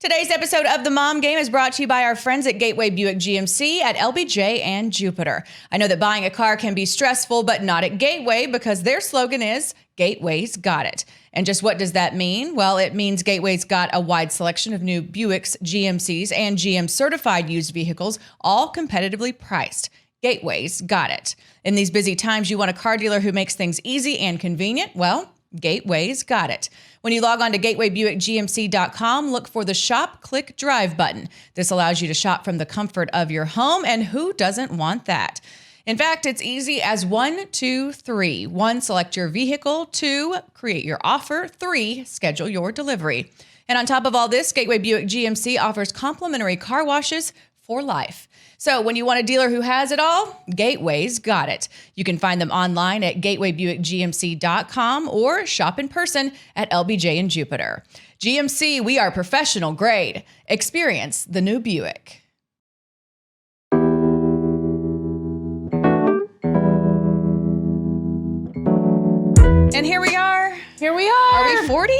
Today's episode of The Mom Game is brought to you by our friends at Gateway Buick GMC at LBJ and Jupiter. I know that buying a car can be stressful, but not at Gateway because their slogan is Gateway's Got It. And just what does that mean? Well, it means Gateway's got a wide selection of new Buicks, GMCs, and GM certified used vehicles, all competitively priced. Gateway's got it. In these busy times, you want a car dealer who makes things easy and convenient? Well, Gateway's got it. When you log on to gatewaybuickgmc.com, look for the Shop, Click, Drive button. This allows you to shop from the comfort of your home, and who doesn't want that? In fact, it's easy as 1, 2, 3. 1, select your vehicle. 2, create your offer. 3, schedule your delivery. And on top of all this, Gateway Buick GMC offers complimentary car washes for life. So when you want a dealer who has it all, Gateway's got it. You can find them online at gatewaybuickgmc.com or shop in person at LBJ and Jupiter. GMC, we are professional grade. Experience the new Buick. And here we are. Here we are. Are we 40?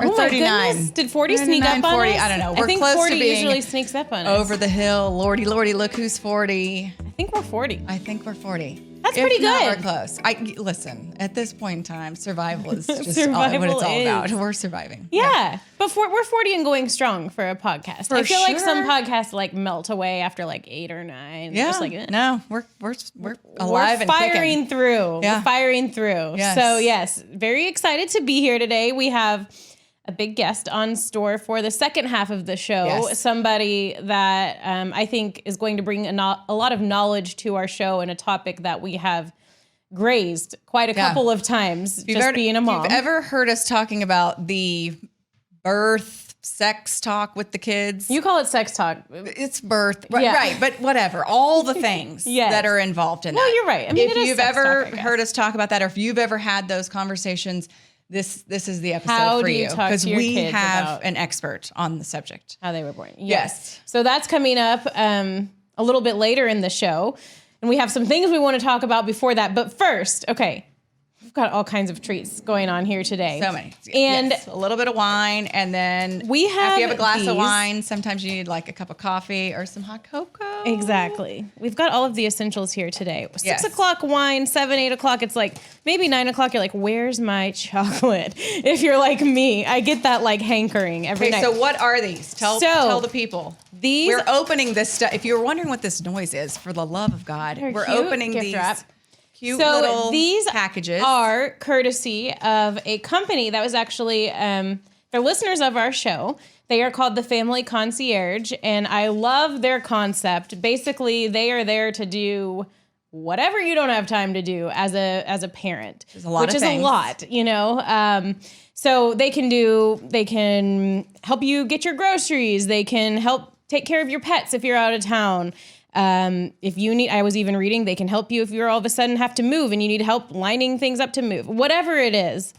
Or 39? Did 40 sneak up on 40, us? I don't know. We're I think close 40 to being usually sneaks up on us. over the hill. Lordy, Lordy, look who's 40. I think we're 40. I think we're 40. That's If pretty not, good. We're close. Listen, at this point in time, survival is just what it's Survival all about. is. We're surviving. Yeah. But we're 40 and going strong for a podcast. For I feel like some sure. podcasts like melt away after like 8 or 9. Yeah. Just like, No, we're alive we're and firing kicking. through. Yeah. We're firing through. Yes. So yes, very excited to be here today. We have a big guest on store for the second half of the show. Yes. Somebody that I think is going to bring a lot of knowledge to our show and a topic that we have grazed quite a couple of times, being a mom. If you've ever heard us talking about the birth, sex talk with the kids, You call it sex talk. it's birth, right? Yeah. Right, but whatever, all the things Yes. that are involved in No, that. you're right. I mean, if it is you've sex ever talk, I guess. heard us talk about that, or if you've ever had those conversations, this is the episode How for do you you talk because to your we kids have about- an expert on the subject. How they were born. Yes. So that's coming up a little bit later in the show. And we have some things we want to talk about before that. But first, okay, we've got all kinds of treats going on here today. So many. And Yes, a little bit of wine, and then we after have you have a glass these- of wine, sometimes you need like a cup of coffee or some hot cocoa. Exactly. We've got all of the essentials here today. 6 Yes. o'clock wine, 7, 8 o'clock. It's like maybe 9 o'clock. You're like, where's my chocolate? If you're like me, I get that like hankering every Okay, night. so what are these? Tell the people. These We're opening this stuff. If you're wondering what this noise is, for the love of God, They're we're cute opening gift these wrap. cute So little these packages. are courtesy of a company that was actually they're listeners of our show. They are called the Family Concierge, and I love their concept. Basically, they are there to do whatever you don't have time to do as a parent, There's a lot which of is things. a lot, you know. So they can help you get your groceries. They can help take care of your pets if you're out of town. If you need, I was even reading, they can help you if you're all of a sudden have to move and you need help lining things up to move. Whatever it is,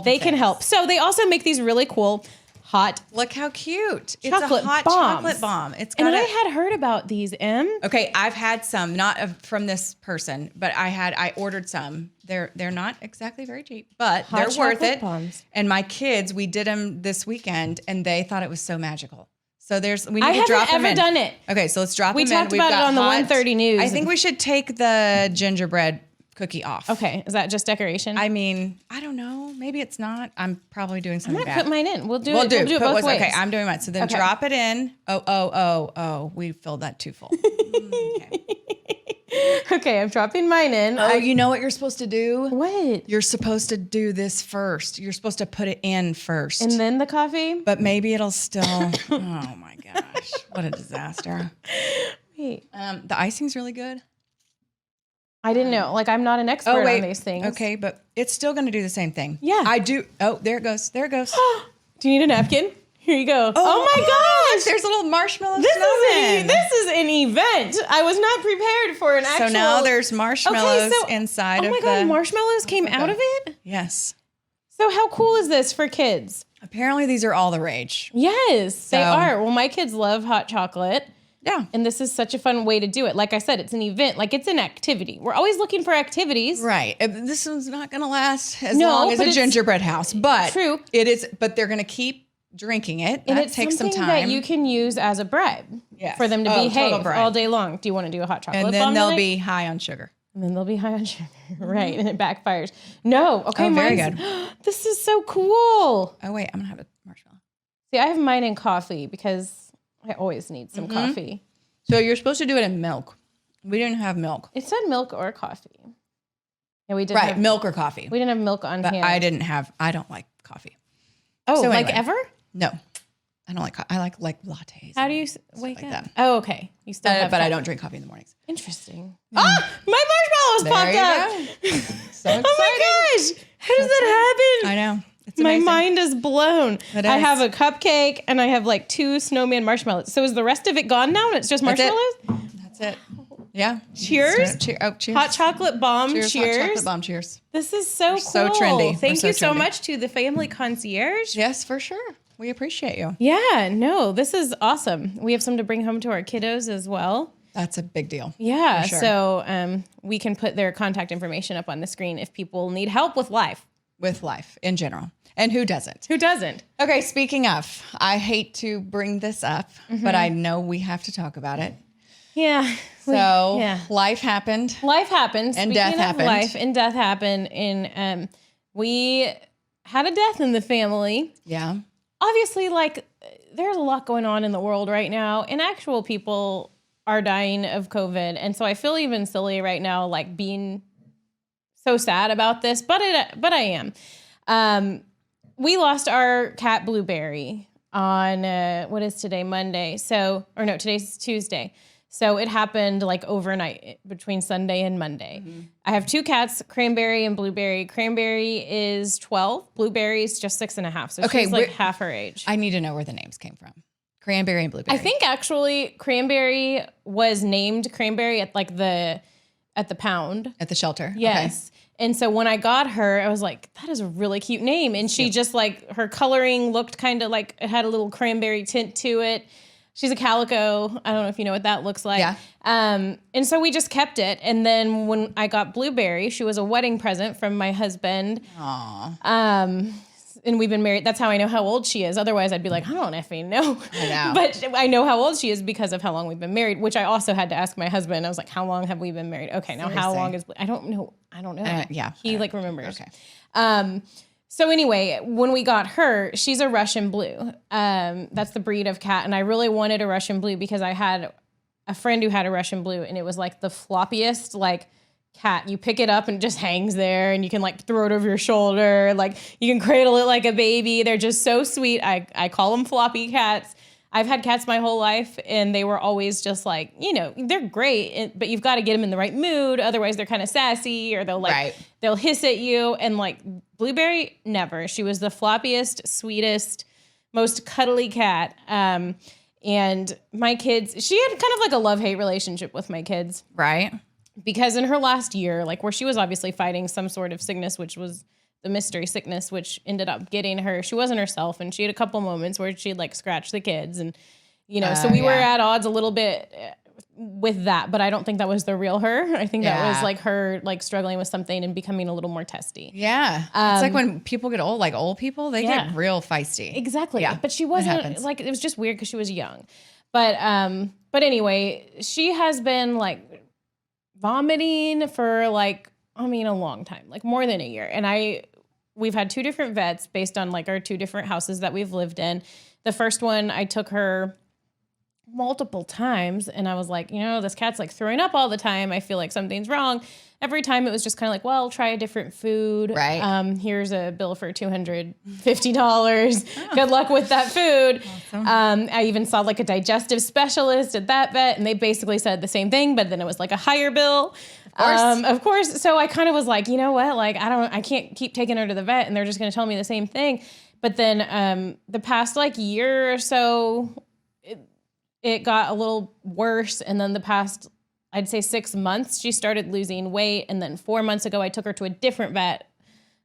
they can help. So they also make these really cool hot Look how cute. chocolate it's a hot bombs. chocolate bomb. It's got And I had heard about these, Okay, I've had some, not from this person, but I ordered some. They're not exactly very cheap, but Hot they're worth chocolate it. bombs. And my kids, we did them this weekend, and they thought it was so magical. So we need I to drop haven't them ever in. done it. Okay, so let's drop We them in. talked about it on the 1:30 news. I think we should take the gingerbread cookie off. Okay, is that just decoration? I mean, I don't know. Maybe it's not. I'm probably doing I'm something gonna bad. put mine in. We'll do We'll it. do. We'll do it Put both what's- ways. Okay, I'm doing mine. So then Okay. drop it in. Oh, we filled that too full. Okay. Okay, I'm dropping mine in. Oh, you know what you're supposed to do? What? You're supposed to do this first. You're supposed to put it in first. And then the coffee? But maybe it'll still. Oh my gosh. What a disaster. Wait. The icing's really good. I didn't know. Like, I'm not an expert on these things. Okay, but it's still going to do the same thing. Yeah. I do. Oh, there it goes. There it goes. Do you need a napkin? Here you go. Oh my gosh. There's a little marshmallow This snowman. is an event. I was not prepared for an actual. So now there's marshmallows Okay, so- inside Oh my of God, the. marshmallows came out of it? Yes. So how cool is this for kids? Apparently these are all the rage. Yes, they So- are. Well, my kids love hot chocolate. Yeah. And this is such a fun way to do it. Like I said, it's an event. Like, it's an activity. We're always looking for activities. Right. This one's not going to last as No, long as but a it's- gingerbread house, but True. it is. But they're going to keep drinking it. And That it's takes some something time. that you can use as a bribe Yes. for them to total behave bribe. all day long. Do you want to do a hot chocolate And then bomb they'll tonight? be high on sugar. And then they'll be high on sugar. Right. And it backfires. No. Okay. Oh, very mine's- good. This is so cool. Oh, wait. I'm going to have a marshmallow. See, I have mine in coffee because I always need some Mm-hmm. coffee. So you're supposed to do it in milk. We didn't have milk. It said milk or coffee. Yeah, we did. Right. Milk or coffee. We didn't have milk on But hand. I don't like coffee. Oh, so like anyway. ever? No. I don't like I like lattes. How do you wake up? Oh, okay. You still have but I coffee. don't drink coffee in the mornings. Interesting. Ah, my marshmallows There popped you up. go. So exciting. Oh my gosh. How does that happen? I know. It's My amazing. mind is blown. It I is. have a cupcake and I have like 2 snowman marshmallows. So is the rest of it gone now and it's just That's it. marshmallows? That's it. Yeah. Cheers. Cheers. Hot chocolate bomb. Cheers. Hot chocolate bomb. Cheers. This is so cool. so trendy. We're Thank so you so trendy. much to the family concierge. Yes, for sure. We appreciate you. Yeah, no, this is awesome. We have some to bring home to our kiddos as well. That's a big deal. Yeah, For sure. so we can put their contact information up on the screen if people need help with life. With life in general. And who doesn't? Who doesn't? Okay, speaking of, I hate to bring this up, but I know we have to talk about it. Yeah. So yeah. life happened. Life happens. And Speaking death of happened. Life and death happened. And we had a death in the family. Yeah. Obviously, like, there's a lot going on in the world right now, and actual people are dying of COVID. And so I feel even silly right now, like being so sad about this, but I am. We lost our cat Blueberry on what is today, Monday? So, or no, today's Tuesday. So it happened like overnight between Sunday and Monday. Mm-hmm. I have 2 cats, Cranberry and Blueberry. Cranberry is 12. Blueberry is just 6.5. So Okay, she's like we're- half her age. I need to know where the names came from. Cranberry and blueberry. I think actually Cranberry was named Cranberry at like at the pound. at the shelter. Yes. And so when I got her, I was like, that is a really cute name. And she just like, her coloring looked kind of like it had a little cranberry tint to it. She's a calico. I don't know if you know what that looks like. Yeah. And so we just kept it. And then when I got Blueberry, she was a wedding present from my husband. Okay. Aw. And we've been married. That's how I know how old she is. Otherwise, I'd be like, I don't effing know. I know. But I know how old she is because of how long we've been married, which I also had to ask my husband. I was like, how long have we been married? Okay, now how Seriously. long is... I don't know. Yeah. He like remembers. Okay. So anyway, when we got her, she's a Russian Blue. That's the breed of cat. And I really wanted a Russian Blue because I had a friend who had a Russian Blue and it was like the floppiest, like cat. You pick it up and it just hangs there and you can like throw it over your shoulder. Like you can cradle it like a baby. They're just so sweet. I call them floppy cats. I've had cats my whole life and they were always just like, you know, they're great, but you've got to get them in the right mood. Otherwise they're kind of sassy or they'll like, Right. they'll hiss at you. And like Blueberry, never. She was the floppiest, sweetest, most cuddly cat. And my kids, she had kind of like a love-hate relationship with my kids. Right. Because in her last year, like where she was obviously fighting some sort of sickness, which was the mystery sickness, which ended up getting her, she wasn't herself. And she had a couple moments where she'd like scratch the kids. And, you know, so we were yeah. at odds a little bit with that, but I don't think that was the real her. I think that was Yeah. like her like struggling with something and becoming a little more testy. Yeah. It's like when people get old, like old people, they Yeah. get real feisty. Exactly. Yeah, But she it wasn't happens. like, it was just weird because she was young. But anyway, she has been like vomiting for like, I mean, a long time, like more than a year. And we've had 2 different vets based on like our 2 different houses that we've lived in. The first one, I took her multiple times and I was like, you know, this cat's like throwing up all the time. I feel like something's wrong. Every time it was just kind of like, well, try a different food. Right. Here's a bill for $250. Good luck with that food. Awesome. I even saw like a digestive specialist at that vet and they basically said the same thing, but then it was like a higher bill. Of course. So I kind of was like, you know what? Like, I can't keep taking her to the vet and they're just going to tell me the same thing. But then the past like year or so, it got a little worse. And then the past, I'd say 6 months, she started losing weight. And then 4 months ago, I took her to a different vet,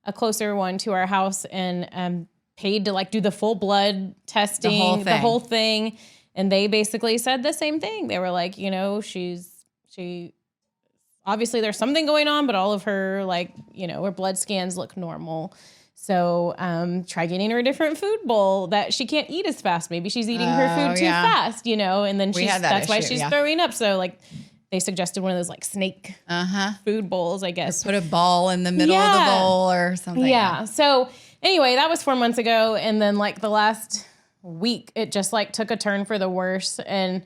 a closer one to our house, and paid to like do the full blood testing, the whole thing. And they basically said the same thing. They were like, you know, she obviously there's something going on, but all of her like, you know, her blood scans look normal. So try getting her a different food bowl that she can't eat as fast. Maybe she's eating her food too fast, you know, and then that's why she's throwing up. So like they suggested one of those like snake food bowls, I guess. Or put a ball in the middle of the bowl or something. Yeah. So anyway, that was 4 months ago. And then like the last week, it just like took a turn for the worse. And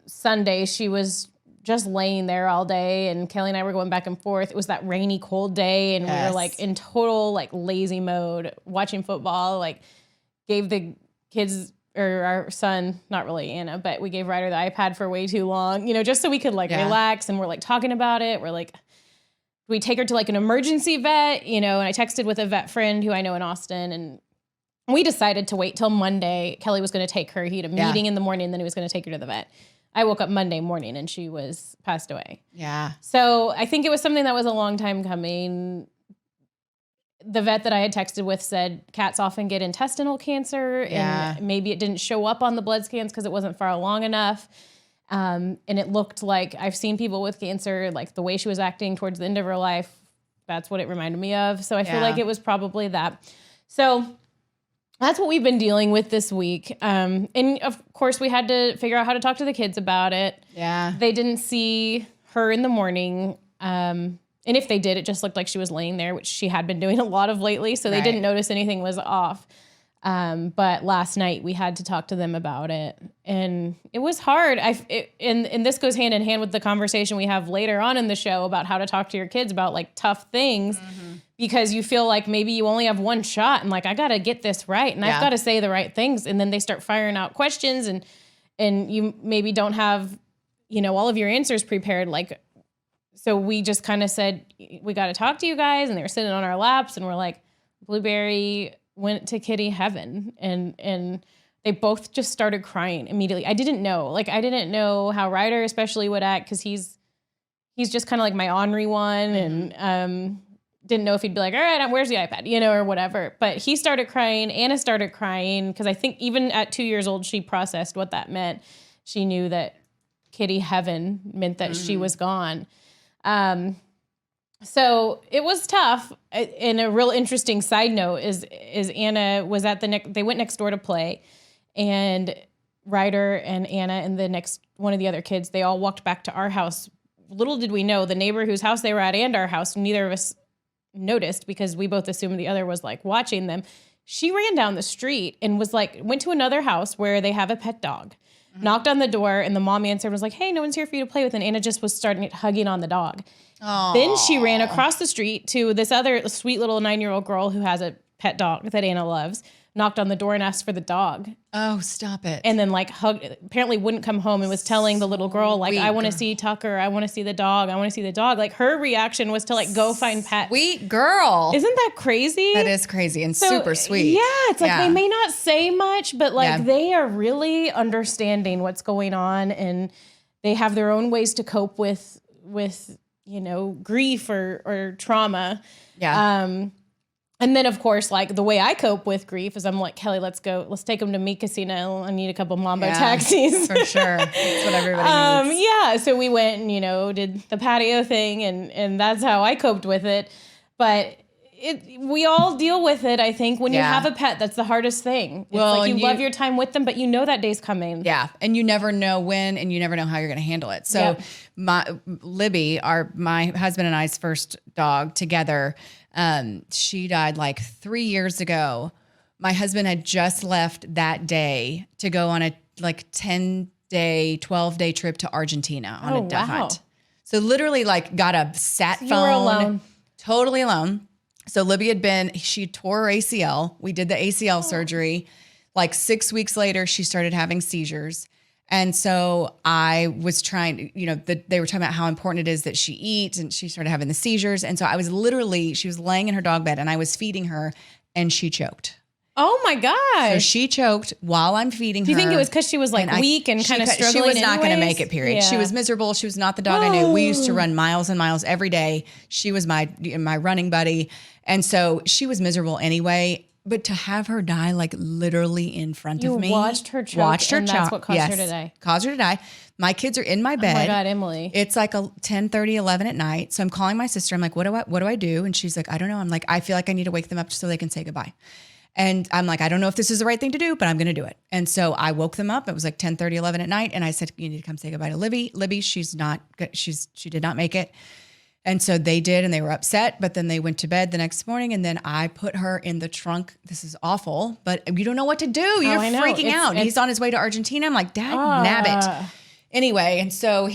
Sunday, she was just laying there all day, and Kelly and I were going back and forth. It was that rainy, cold day, and we were like in total like lazy mode, watching football. Like gave the kids or our son, not really Anna, but we gave Ryder the iPad for way too long, you know, just so we could like relax. And we're like talking about it. We're like, we take her to like an emergency vet, you know, and I texted with a vet friend who I know in Austin, and we decided to wait till Monday. Kelly was going to take her. He had a meeting in the morning, and then he was going to take her to the vet. I woke up Monday morning and she was passed away. Yeah. So I think it was something that was a long time coming. The vet that I had texted with said cats often get intestinal cancer, and maybe it didn't show up on the blood scans because it wasn't far along enough. And it looked like I've seen people with cancer, like the way she was acting towards the end of her life. That's what it reminded me of. So I feel like it was probably that. So that's what we've been dealing with this week. And of course we had to figure out how to talk to the kids about it. Yeah. They didn't see her in the morning. And if they did, it just looked like she was laying there, which she had been doing a lot of lately. So they didn't notice anything was off. But last night we had to talk to them about it, and it was hard. And this goes hand in hand with the conversation we have later on in the show about how to talk to your kids about like tough things. Because you feel like maybe you only have one shot, and like, I got to get this right, and I've got to say the right things. And then they start firing out questions, and you maybe don't have, you know, all of your answers prepared. Like, so we just kind of said, we got to talk to you guys. And they were sitting on our laps, and we're like, Blueberry went to kitty heaven, and they both just started crying immediately. I didn't know how Ryder especially would act, because he's just kind of like my ornery one, and didn't know if he'd be like, all right, where's the iPad, you know, or whatever. But he started crying. Anna started crying, because I think even at 2 years old, she processed what that meant. She knew that kitty heaven meant that she was gone. So it was tough. And a real interesting side note is Anna was at they went next door to play, and Ryder and Anna and one of the other kids, they all walked back to our house. Little did we know, the neighbor whose house they were at and our house, neither of us noticed, because we both assumed the other was like watching them. She ran down the street and was like, went to another house where they have a pet dog, knocked on the door, and the mom answered and was like, hey, no one's here for you to play with. And Anna just was starting hugging on the dog. Aww. Then she ran across the street to this other sweet little 9-year-old girl who has a pet dog that Anna loves, knocked on the door and asked for the dog. Oh, stop it. And then like hugged, apparently wouldn't come home, and was telling the little girl, like, I want to see Tucker. I want to see the dog. I want to see the dog. Like, her reaction was to like go find pets. Sweet girl. Isn't that crazy? That is crazy and super sweet. Yeah. It's like they may not say much, but like they are really understanding what's going on, and they have their own ways to cope with, you know, grief or trauma. Yeah. And then, of course, like the way I cope with grief is I'm like, Kelly, let's take them to Meat Casino. I need a couple Mambo taxis. For sure. That's what everybody needs. Yeah. So we went and, you know, did the patio thing, and that's how I coped with it. But we all deal with it, I think. When you have a pet, that's the hardest thing. It's like you love your time with them, but you know that day's coming. Yeah. And you never know when, and you never know how you're going to handle it. So Libby, my husband and I's first dog together, she died like 3 years ago. My husband had just left that day to go on a like 10-day, 12-day trip to Argentina on a duck hunt. So literally like got a sat phone. You were alone. Totally alone. So Libby she tore her ACL. We did the ACL surgery. Like 6 weeks later, she started having seizures. And so I was trying, you know, they were talking about how important it is that she eat, and she started having the seizures. And so she was laying in her dog bed, and I was feeding her, and she choked. Oh my gosh. So she choked while I'm feeding her. Do you think it was because she was like weak and kind of struggling? She was not going to make it, period. Yeah. She was miserable. She was not the dog I knew. We used to run miles and miles every day. She was my running buddy. And so she was miserable anyway. But to have her die like literally in front of me. You watched her choke, and that's what caused her to die. Caused her to die. My kids are in my bed. Oh my God, Emily. It's like 10:30, 11 at night. So I'm calling my sister. I'm like, what do I do? And she's like, I don't know. I'm like, I feel like I need to wake them up so they can say goodbye. And I'm like, I don't know if this is the right thing to do, but I'm going to do it. And so I woke them up. It was like 10:30, 11 at night. And I said, you need to come say goodbye to Libby. Libby, she did not make it. And so they did, and they were upset, but then they went to bed the next morning, and then I put her in the trunk. This is awful, but you don't know what to do. You're freaking out. He's on his way to Argentina. I'm like, Dad, nabbit. Anyway, and so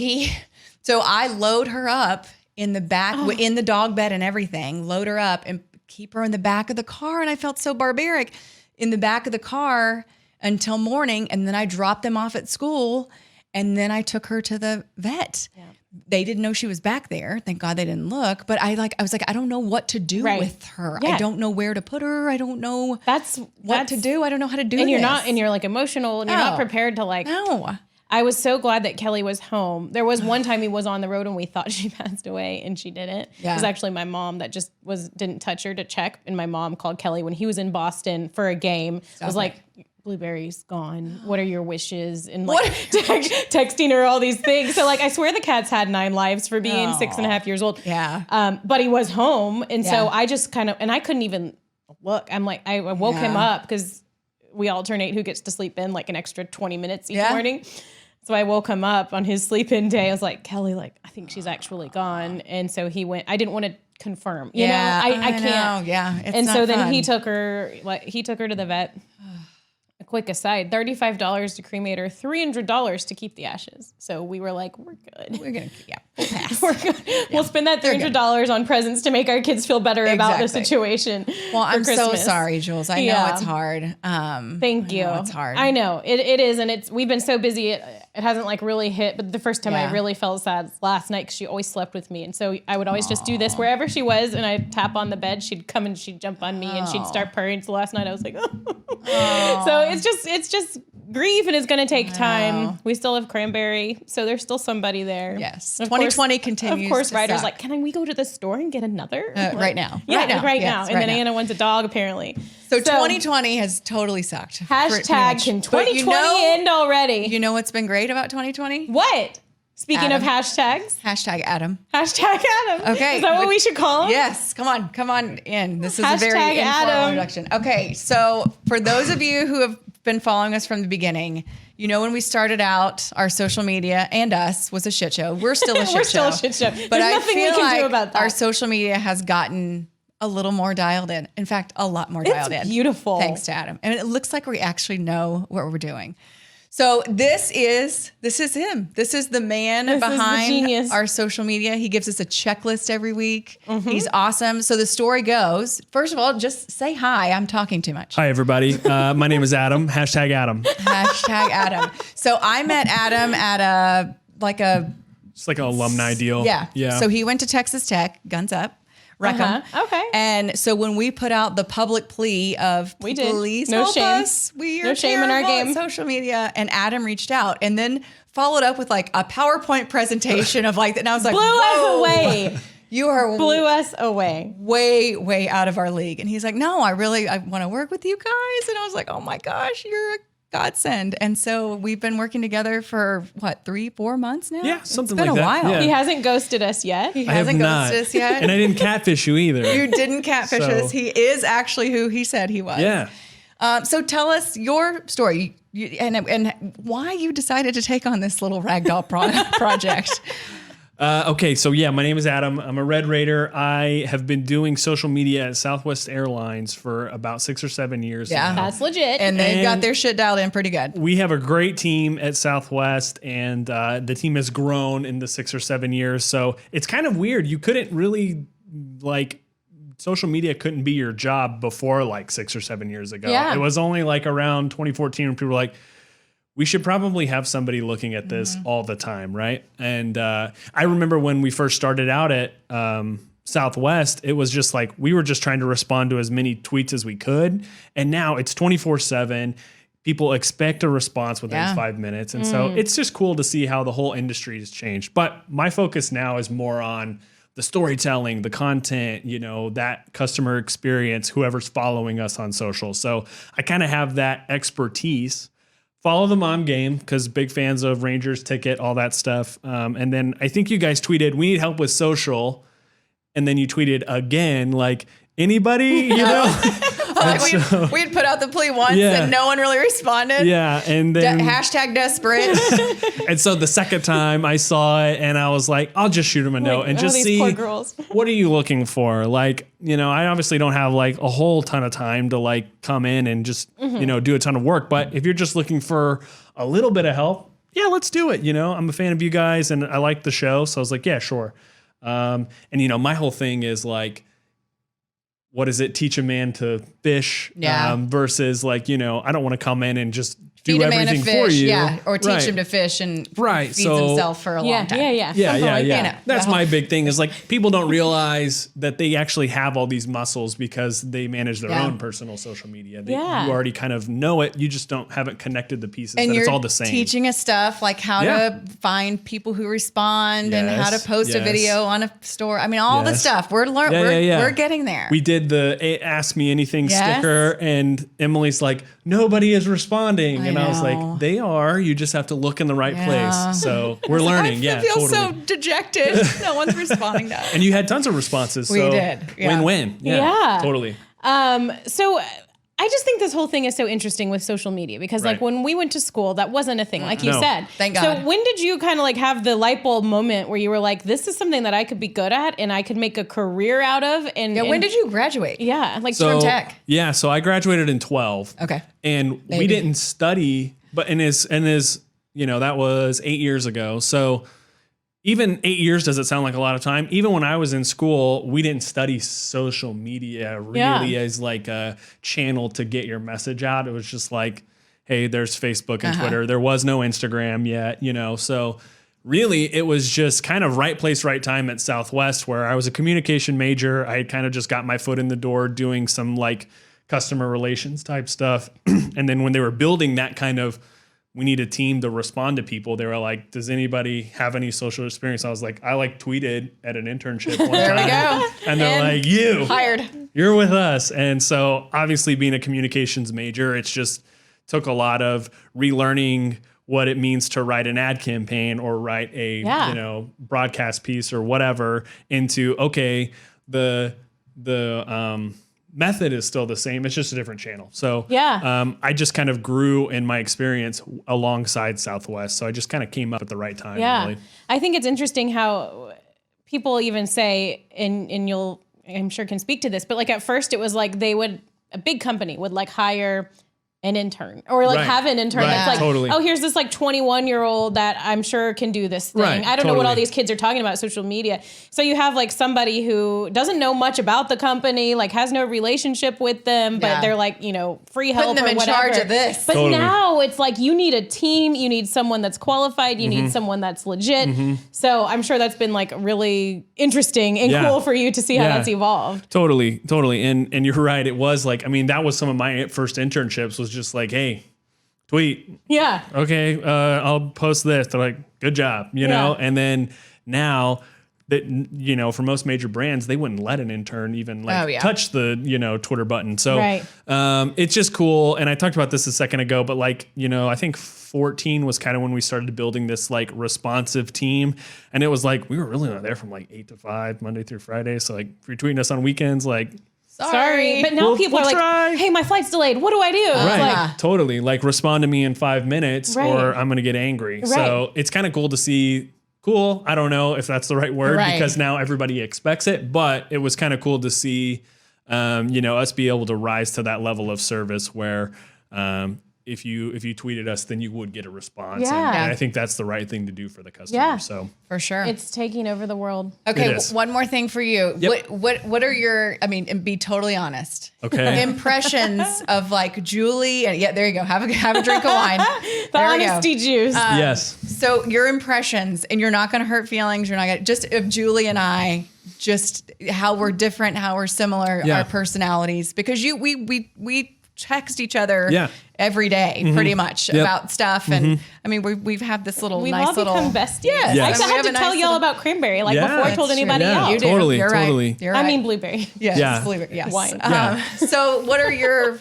I load her up in the back, in the dog bed and everything, load her up and keep her in the back of the car. And I felt so barbaric in the back of the car until morning. And then I dropped them off at school, and then I took her to the vet. Yeah. They didn't know she was back there. Thank God they didn't look. But I was like, I don't know what to do with her. Yeah. I don't know where to put her. I don't know what to do. I don't know how to do this. And you're like emotional, and you're not prepared to like. No. I was so glad that Kelly was home. There was one time he was on the road and we thought she passed away, and she didn't. Yeah. It was actually my mom that just didn't touch her to check. And my mom called Kelly when he was in Boston for a game. Was like, Blueberry's gone. What are your wishes? And like texting her all these things. So like, I swear the cat's had 9 lives for being 6.5 years old. Yeah. But he was home. And so I just kind of, and I couldn't even look. I'm like, I woke him up because we alternate who gets to sleep in like an extra 20 minutes each morning. So I woke him up on his sleep-in day. I was like, Kelly, like, I think she's actually gone. And so he went, I didn't want to confirm, you know, I can't. Yeah. And so then he took her to the vet. A quick aside, $35 to cremate her, $300 to keep the ashes. So we were like, we're good. We're going to, we'll pass. We're good. Yeah. We'll spend that $300 on presents to make our kids feel better about the situation. Well, I'm so sorry, Jules. I know it's hard. Thank you. It's hard. I know it is. And we've been so busy. It hasn't like really hit, but the first time I really felt sad last night, because she always slept with me. And so I would always just do this wherever she was, and I'd tap on the bed, she'd come and she'd jump on me and she'd start purring. So last night I was like, So it's just grief, and it's going to take time. We still have Cranberry, so there's still somebody there. Yes. 2020 continues. Of course, Ryder's like, can we go to the store and get another? Right now. Yeah, right now. And then Anna wants a dog, apparently. So 2020 has totally sucked. Hashtag can 2020 end already? You know what's been great about 2020? What? Speaking of hashtags. Hashtag Adam. Hashtag Adam. Okay. Is that what we should call him? Yes. Come on in. This is hashtag a very informal Adam. introduction. Okay. So for those of you who have been following us from the beginning, you know when we started out, our social media and us was a shit show. We're still a shit show. We're still a shit show. But There's nothing we can do about that. Our social media has gotten a little more dialed in. In fact, a lot more dialed in. It's beautiful. Thanks to Adam. And it looks like we actually know what we're doing. So this is him. This is the man behind our social media. He gives us a checklist every week. Mm-hmm. He's awesome. So the story goes, first of all, just say hi. I'm talking too much. Hi, everybody. My name is Adam. Hashtag Adam. Hashtag Adam. So I met Adam at it's like an alumni deal. Yeah. So he went to Texas Tech, guns up. Reckham. Okay. And so when we put out the public plea of please help us, we are no shame in our game. Social media, and Adam reached out and then followed up with like a PowerPoint presentation of like, and I was like, blew us away. You blew us away. Way out of our league. And he's like, no, I want to work with you guys. And I was like, oh my gosh, you're a godsend. And so we've been working together for 3-4 months now? Yeah, something like that. It's been a while. Yeah. He hasn't ghosted us yet. He hasn't ghosted us yet. And I didn't catfish you either. You didn't catfish us. He is actually who he said he was. Yeah. So tell us your story and why you decided to take on this little ragdoll project. Okay, so yeah, my name is Adam. I'm a Red Raider. I have been doing social media at Southwest Airlines for about 6 or 7 years now. That's legit. And they've got their shit dialed in pretty good. We have a great team at Southwest, and the team has grown in the 6 or 7 years. So it's kind of weird. You couldn't really, social media couldn't be your job before 6 or 7 years ago. Yeah. It was only around 2014 when people were like, we should probably have somebody looking at this all the time, right? And I remember when we first started out at Southwest, it was just we were just trying to respond to as many tweets as we could. And now it's 24/7. People expect a response within 5 minutes. And so it's just cool to see how the whole industry has changed. But my focus now is more on the storytelling, the content, you know, that customer experience, whoever's following us on social. So I kind of have that expertise. Follow the mom game because big fans of Rangers ticket, all that stuff. And then I think you guys tweeted, we need help with social. And then you tweeted again, like, anybody, you know? We had put out the plea once and no one really responded. Yeah. And then hashtag desperate. and so the second time I saw it and I was like, I'll just shoot him a note and just see, poor girls. what are you looking for? Like, you know, I obviously don't have like a whole ton of time to like come in and just, you know, do a ton of work. But if you're just looking for a little bit of help, yeah, let's do it. You know, I'm a fan of you guys and I like the show. So I was like, yeah, sure. And, you know, my whole thing is like, what does it teach a man to fish versus like, you know, I don't want to come in and just do everything for you. Yeah, or teach him to fish and feeds himself for a long time. Yeah. That's my big thing is like people don't realize that they actually have all these muscles because they manage their own personal social media. You already kind of know it. You just haven't connected the pieces and that you're it's all the same. Teaching us stuff like how to find people who respond and how to post a video on a store. I mean, all the stuff. We're we're getting there. We did the Ask Me Anything sticker and Emily's like, nobody is responding. And I was like, they are. You just have to look in the right place. So we're learning. I feel so dejected. No one's responding to us. And you had tons of responses. We did. Yeah. Win-win. Yeah. Totally. So I just think this whole thing is so interesting with social media because like when we went to school, that wasn't a thing, like you said. Thank God. So when did you kind of like have the light bulb moment where you were like, this is something that I could be good at and I could make a career out of? And when did you graduate? Yeah, like from tech. Yeah, so I graduated in 12. Okay. And we didn't study, but in his, you know, that was 8 years ago. So even 8 years doesn't sound like a lot of time. Even when I was in school, we didn't study social media really as like a channel to get your message out. It was just like, hey, there's Facebook and Twitter. There was no Instagram yet, you know. So really, it was just kind of right place, right time at Southwest where I was a communication major. I had kind of just got my foot in the door doing some like customer relations type stuff. And then when they were building that kind of, we need a team to respond to people. They were like, does anybody have any social experience? I was like, I like tweeted at an internship one time. There we go. And they're like, hired. You're with us. And so obviously being a communications major, it's just took a lot of relearning what it means to write an ad campaign or write a, you know, broadcast piece or whatever into, okay, the method is still the same. It's just a different channel. So I just kind of grew in my experience alongside Southwest. So I just kind of came up at the right time. Yeah. Really. I think it's interesting how people even say, and you'll, I'm sure can speak to this, but like at first it was like a big company would like hire an intern or like have an intern that's like, oh, here's this like 21-year-old that I'm sure can do this thing. I don't know what all these kids are talking about social media. So you have like somebody who doesn't know much about the company, like has no relationship with them, but they're like, you know, free help putting them in charge of this. But now it's like you need a team, you need someone that's qualified, you need someone that's legit. So I'm sure that's been like really interesting and cool for you to see how that's evolved. Totally. And you're right. It was like, I mean, that was some of my first internships was just like, hey, tweet. Yeah. Okay. I'll post this. They're like, good job, you know? And then now that, you know, for most major brands, they wouldn't let an intern even like touch the, you know, Twitter button. So it's just cool. And I talked about this a second ago, but like, you know, I think 14 was kind of when we started building this like responsive team. And it was like, we were really not there from like 8 to 5, Monday through Friday. So like if you're tweeting us on weekends, like, sorry. But now people are like, hey, my flight's delayed. What do I do? Right. Totally. Like respond to me in 5 minutes or I'm going to get angry. So it's kind of cool to see. Cool. I don't know if that's the right word because now everybody expects it, but it was kind of cool to see, you know, us be able to rise to that level of service where, if you tweeted us, then you would get a response. And I think that's the right thing to do for the customer. Yeah. So for sure. It's taking over the world. Okay. One more thing for you. Yep. What are your, I mean, and be totally honest. Okay. Impressions of like Julie and there you go. Have a drink of wine. The honesty juice. Yes. So your impressions, and you're not going to hurt feelings. You're not going to just of Julie and I, just how we're different, how we're similar, our personalities, because we text each other Yeah. every day, pretty much about stuff. And I mean, we've had this little We've nice all little become besties. Yes. Yes. I And we had have to a tell nice y'all little- about cranberry, like Yeah. before I told That's anybody true. Yeah. else. You do. Totally, You're right. totally. You're I right. mean blueberry. Yes, Yeah. blueberry, yes. Wine. Yeah. So what are your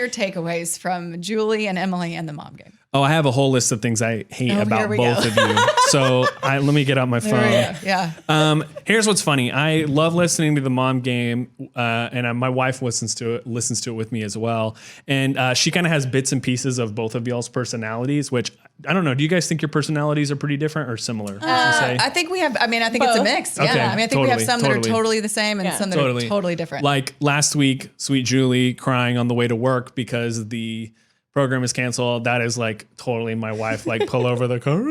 takeaways from Julie and Emily and the mom game? Oh, I have a whole list of things I hate here about we both go. of you. So let me get out my phone. Yeah. Here's what's funny. I love listening to the mom game, and my wife listens to it with me as well. And she kind of has bits and pieces of both of y'all's personalities, which I don't know. Do you guys think your personalities are pretty different or similar? Would you say? I think we have. I mean, I think it's a Both. mix. Yeah. Okay, I mean, I think we have totally, some that are totally. totally the same and some that are totally different. Like last week, sweet Julie crying on the way to work because the program is canceled. That is like totally my wife, like pull over the car,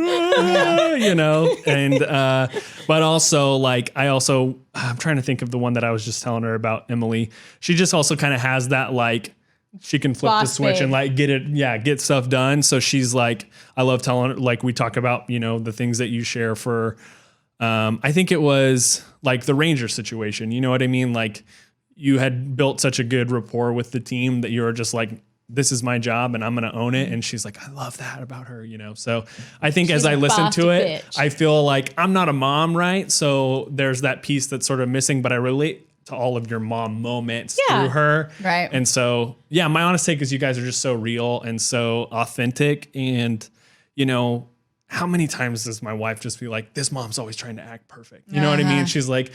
you know? And, but also like, I'm trying to think of the one that I was just telling her about, Emily. She just also kind of has that, like, she can flip the Boss switch babe. and like get stuff done. So she's like, I love telling her, like we talk about, you know, the things that you share for, I think it was like the Ranger situation. You know what I mean? Like you had built such a good rapport with the team that you were just like, this is my job and I'm going to own it. And she's like, I love that about her, you know? So I think as I listen boss to it, bitch. I feel like I'm not a mom, right? So there's that piece that's sort of missing, but I relate to all of your mom moments Yeah. through her. Right. And so, yeah, my honest take is you guys are just so real and so authentic. And, you know, how many times does my wife just be like, this mom's always trying to act perfect? You know what I mean? She's like,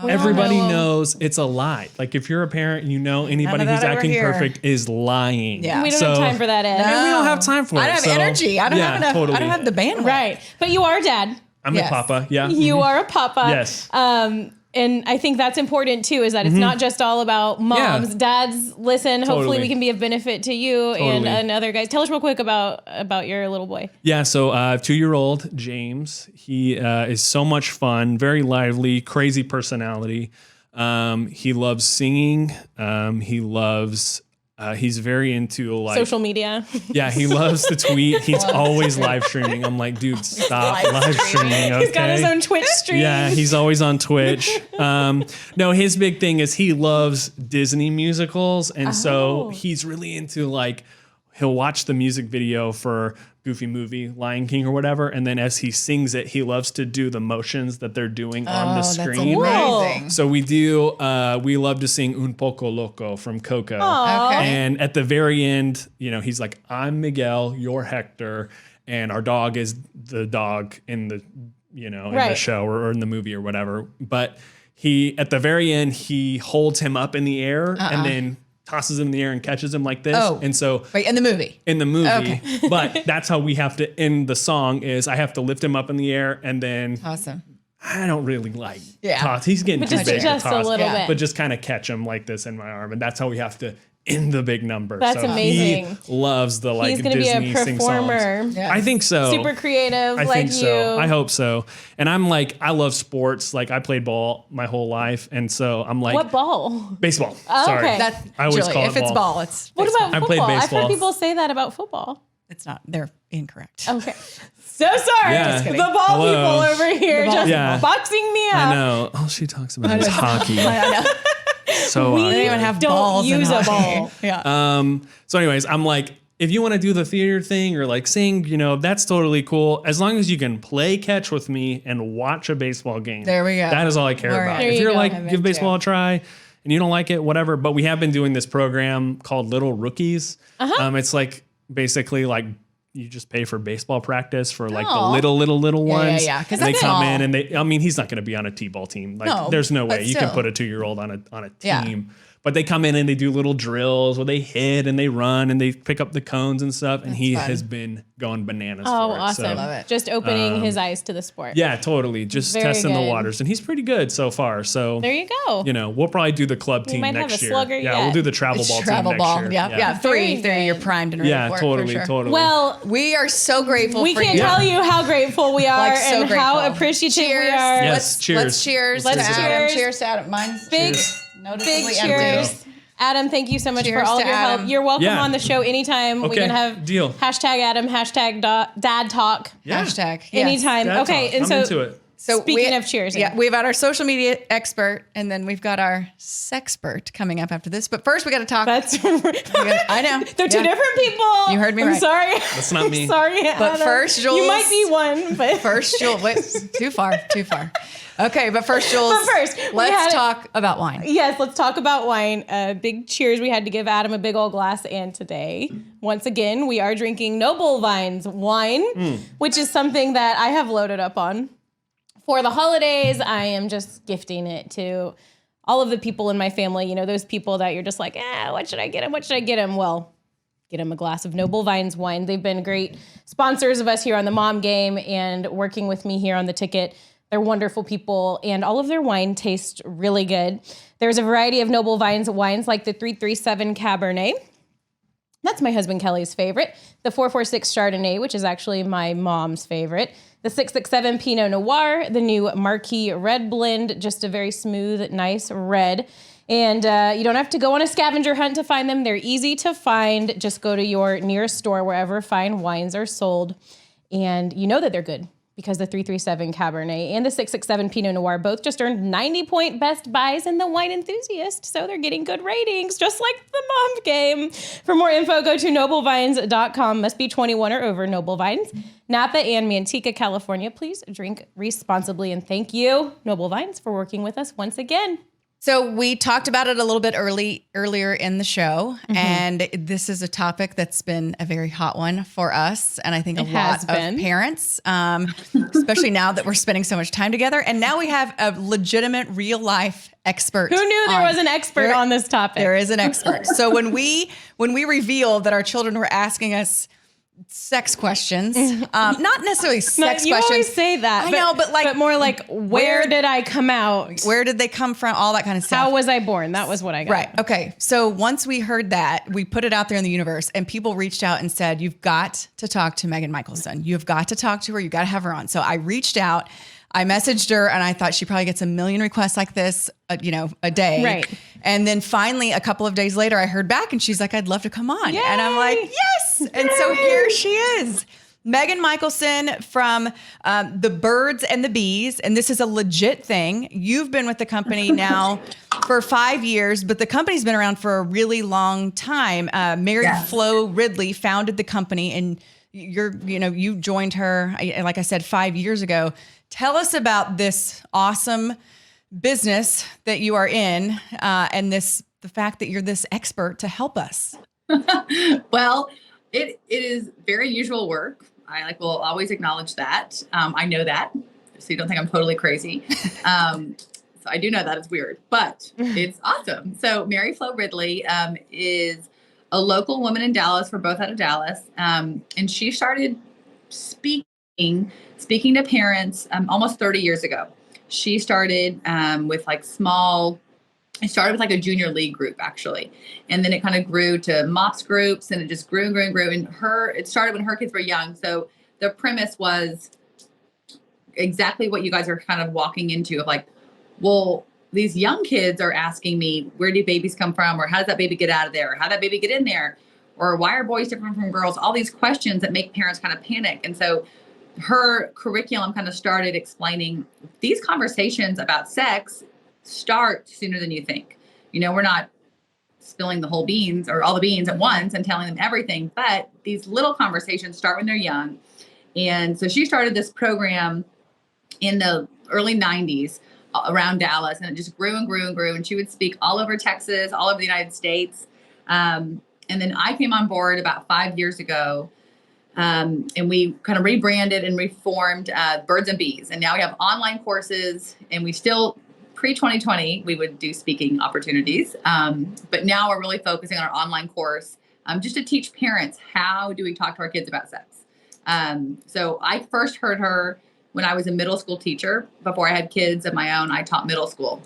everybody know. knows it's a lie. Like if you're a parent, you know anybody None of who's that over acting here. perfect is lying. Yeah. We don't have time for that, Ed. And we don't have time for it. I don't have so- energy. I don't Yeah, have enough. totally. I don't have the bandwidth. Right. But you are a dad. I'm Yes. a papa. Yeah. You are a papa. Yes. And I think that's important too, is that it's not just all about moms. Yeah. Dads, listen, hopefully Totally. we can be of benefit to you Totally. and other guys. Tell us real quick about your little boy. Yeah, so 2-year-old James, he is so much fun, very lively, crazy personality. He loves singing. He's very into like Social media. Yeah, he loves to tweet. He's always live streaming. I'm like, dude, stop live streaming. Okay? He's got his own Twitch stream. Yeah, he's always on Twitch. No, his big thing is he loves Disney musicals. And so he's really into like, he'll watch the music video for Goofy Movie, Lion King or whatever. And then as he sings it, he loves to do the motions that they're doing on the That's screen. amazing. So we love to sing Un Poco Loco from Coco. Okay. And at the very end, you know, he's like, I'm Miguel, you're Hector. And our dog is the dog in the, you know, in the Right. show or in the movie or whatever. But at the very end, he holds him up in the air and then tosses him in the air and catches him like this. Oh. And so Wait, in the movie. in the movie, Okay. but that's how we have to end the song is I have to lift him up in the air and then Awesome. I don't really like Yeah. toss. He's getting too Just big to a toss. little Yeah. bit. But just kind of catch him like this in my arm. And that's how we have to end the big number. That's amazing. He loves the like He's going to be Disney a sing performer. songs. Yeah. I think so. Super creative I like think you. so. I hope so. And I'm like, I love sports. Like I played ball my whole life. And so I'm like, What ball? baseball. Oh, Sorry. okay. That's I always Julie, call it if it's ball. ball, it's What baseball. about I played football? I've heard baseball. people say that about football. It's not. They're incorrect. Okay. So sorry. Yeah. Just The kidding. ball Hello. people over here just Yeah. boxing me up. I know. All she talks about is hockey. I know. So We They don't even have don't balls in use a hockey. ball. Yeah. So anyways, I'm like, if you want to do the theater thing or like sing, you know, that's totally cool. As long as you can play catch with me and watch a baseball game. There we go. That is all I care All about. right. There If you you're go. like, I'm give in baseball too. a try and you don't like it, whatever. But we have been doing this program called Little Rookies. It's like basically like you just pay for baseball practice for like Aw. the little Yeah, ones. yeah, 'cause They that's come small. in and I mean, he's not going to be on a T-ball team. Like No, there's no but way you can still. put a 2-year-old on a Yeah. team. But they come in and they do little drills where they hit and they run and they pick up the cones and stuff. And he fun. has been going bananas Oh, for it. awesome. So, Love it. Just opening his eyes to the sport. yeah, totally. Just Very testing the good. waters. And he's pretty good so far. So, There you go. you know, we'll probably do the club team might have next a year. slugger Yeah, yet. we'll do the travel ball Travel team ball. next year. Yeah. Three. Very You're good. primed and ready Yeah, for it, totally, for sure. totally. Well, We are so grateful we for can't you. tell you how grateful we are Like, so and how grateful. appreciative we Cheers. are. Yes, cheers. Let's cheers. Let's to Adam. cheers. Cheers to Adam. Mine's Big, noticeably big empty. cheers. Adam, thank you so much Cheers for all of to your help. Adam. You're welcome Yeah. on the show anytime. We Okay, can have deal. hashtag Adam, hashtag dad talk. Yeah. Hashtag. Yes. Anytime. Dad okay, talk. and I'm so into it. So Speaking of cheers. Yeah, we've got our social media expert, and then we've got our sexpert coming up after this. But first, we got to talk. I know. They're two different people. You heard me I'm right. sorry. That's not me. Sorry, But Adam. first, Jules. You might be one, but. First, Jules. Wait, too far. Okay, but first, Jules. But first, let's talk about wine. Yes, let's talk about wine. Big cheers. We had to give Adam a big old glass. And today, once again, we are drinking Noble Vines wine, which is something that I have loaded up on. For the holidays, I am just gifting it to all of the people in my family. You know, those people that you're just like, what should I get him? What should I get him? Well, get him a glass of Noble Vines wine. They've been great sponsors of us here on the Mom Game and working with me here on the ticket. They're wonderful people, and all of their wine tastes really good. There's a variety of Noble Vines wines like the 337 Cabernet. That's my husband Kelly's favorite. The 446 Chardonnay, which is actually my mom's favorite. The 667 Pinot Noir, the new Marquis Red Blend, just a very smooth, nice red. And you don't have to go on a scavenger hunt to find them. They're easy to find. Just go to your nearest store, wherever fine wines are sold. And you know that they're good because the 337 Cabernet and the 667 Pinot Noir both just earned 90-point best buys in the Wine Enthusiast. So they're getting good ratings, just like the Mom Game. For more info, go to noblevines.com. Must be 21 or over. Noble Vines, Napa and Manteca, California. Please drink responsibly. And thank you, Noble Vines, for working with us once again. So we talked about it a little bit earlier in the show, and this is a topic that's been a very hot one for us, and I think a lot of parents, especially now that we're spending so much time together, and now we have a legitimate real-life expert. Who knew there was an expert on this topic? There is an expert. So when we revealed that our children were asking us sex questions, not necessarily sex questions. You always say that. I know, but more like, where did I come out? Where did they come from? All that kind of stuff. How was I born? That was what I got. Right. Okay. So once we heard that, we put it out there in the universe, and people reached out and said, "You've got to talk to Megan Michelson. You've got to talk to her. You got to have her on." So I reached out. I messaged her, and I thought she probably gets a million requests like this, a day. Right. And then finally, a couple of days later, I heard back, and she's like, "I'd love to come on." Yay! And I'm like, "Yes!" And so here she is, Megan Michelson from The Birds and the Bees, and this is a legit thing. You've been with the company now for 5 years, but the company's been around for a really long time. Mary Flo Ridley founded the company, and you joined her, like I said, 5 years ago. Tell us about this awesome business that you are in, and the fact that you're this expert to help us. Well, it is very usual work. I will always acknowledge that. I know that, so you don't think I'm totally crazy. So I do know that it's weird, but it's awesome. So Mary Flo Ridley is a local woman in Dallas. We're both out of Dallas, and she started speaking to parents almost 30 years ago. She started with it started with like a junior league group actually. And then it kind of grew to MOPS groups, and it just grew and grew and grew. And it started when her kids were young. So the premise was exactly what you guys are kind of walking into of like, well, these young kids are asking me, where do babies come from? Or how does that baby get out of there? Or how did that baby get in there? Or why are boys different from girls? All these questions that make parents kind of panic. And so her curriculum kind of started explaining these conversations about sex start sooner than you think. We're not spilling the whole beans or all the beans at once and telling them everything, but these little conversations start when they're young. And so she started this program in the early 90s around Dallas, and it just grew and grew and grew. And she would speak all over Texas, all over the United States. And then I came on board about 5 years ago. And we kind of rebranded and reformed Birds and Bees. And now we have online courses, and we still, pre-2020, we would do speaking opportunities. But now we're really focusing on our online course just to teach parents, how do we talk to our kids about sex? So I first heard her when I was a middle school teacher. Before I had kids of my own, I taught middle school.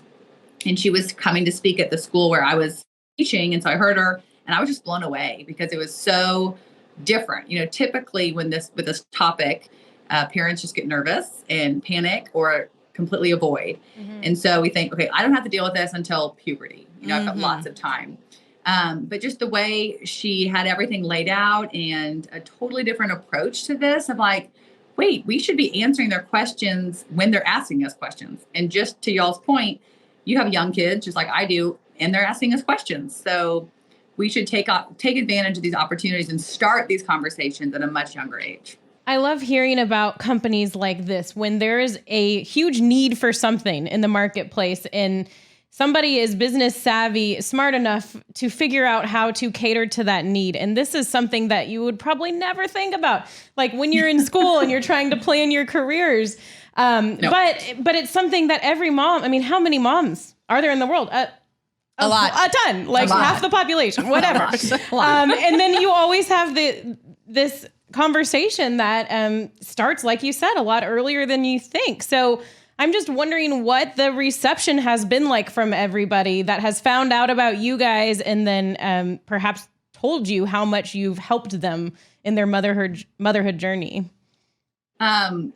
And she was coming to speak at the school where I was teaching. And so I heard her, and I was just blown away because it was so different. Typically with this topic, parents just get nervous and panic or completely avoid. Mm-hmm. And so we think, okay, I don't have to deal with this until puberty. I've got lots of time. But just the way she had everything laid out and a totally different approach to this of like, wait, we should be answering their questions when they're asking us questions. And just to y'all's point, you have young kids just like I do, and they're asking us questions. So we should take advantage of these opportunities and start these conversations at a much younger age. I love hearing about companies like this when there is a huge need for something in the marketplace and somebody is business savvy, smart enough to figure out how to cater to that need. And this is something that you would probably never think about, like when you're in school and you're trying to plan your careers. No. But it's something that every mom, I mean, how many moms are there in the world? A lot. A ton, like half the population, whatever. And then you always have this conversation that starts, like you said, a lot earlier than you think. So I'm just wondering what the reception has been like from everybody that has found out about you guys and then perhaps told you how much you've helped them in their motherhood journey. I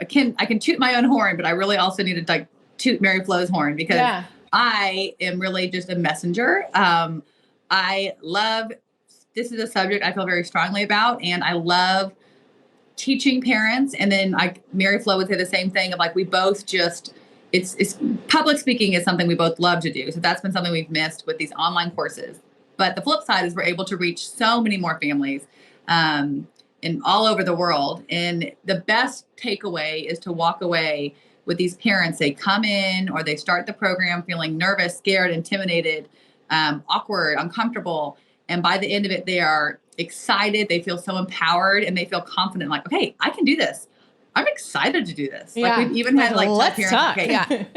can toot my own horn, but I really also need to toot Mary Flo's horn because I am really just a messenger. This is a subject I feel very strongly about, and I love teaching parents. And then Mary Flo would say the same thing of we both just, it's public speaking is something we both love to do. So that's been something we've missed with these online courses. But the flip side is we're able to reach so many more families and all over the world. And the best takeaway is to walk away with these parents. They come in or they start the program feeling nervous, scared, intimidated, awkward, uncomfortable. And by the end of it, they are excited. They feel so empowered and they feel confident, like, okay, I can do this. I'm excited to do this. Yeah. We've even had let's parents, talk. Okay,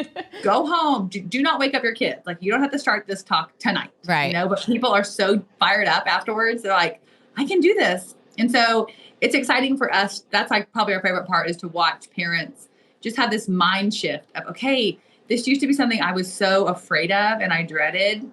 go home. Do not wake up your kids. You don't have to start this talk tonight. Right. But people are so fired up afterwards. They're like, I can do this. And so it's exciting for us. That's probably our favorite part is to watch parents just have this mind shift of, okay, this used to be something I was so afraid of and I dreaded,